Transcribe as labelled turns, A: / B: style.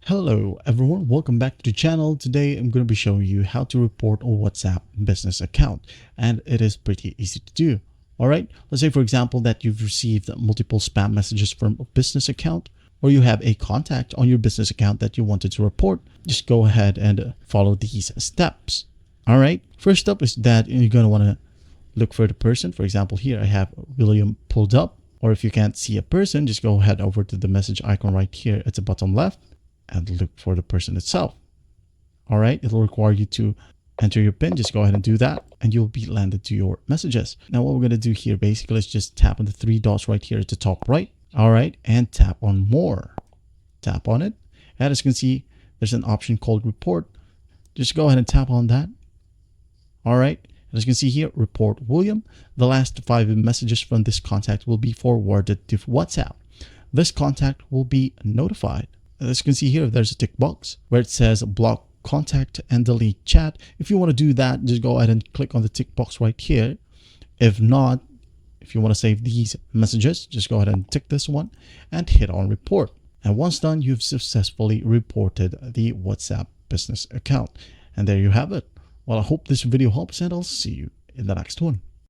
A: Hello everyone, welcome back to the channel. Today I'm going to be showing you how to report a WhatsApp business account, and it is pretty easy to do. Alright, let's say for example that you've received multiple spam messages from a business account, or you have a contact on your business account that you wanted to report. Just go ahead and follow these steps. Alright, first up is that you're going to want to look for the person. For example, here I have William pulled up, or if you can't see a person, just go ahead over to the message icon right here at the bottom left and look for the person itself. All right, it'll require you to enter your PIN. Just go ahead and do that and you'll be landed to your messages. Now what we're going to do here basically is just tap on the three dots right here at the top right. All right, and tap on more. Tap on it, and as you can see there's an option called report. Just go ahead and tap on that. All right, as you can see here, report William. The last 5 messages from this contact will be forwarded to WhatsApp. This contact will be notified. As you can see here, there's a tick box where it says block contact and delete chat. If you want to do that, just go ahead and click on the tick box right here. If not, if you want to save these messages, just go ahead and tick this one and hit on report. And once done, you've successfully reported the WhatsApp business account. And there you have it. Well, I hope this video helps, and I'll see you in the next one.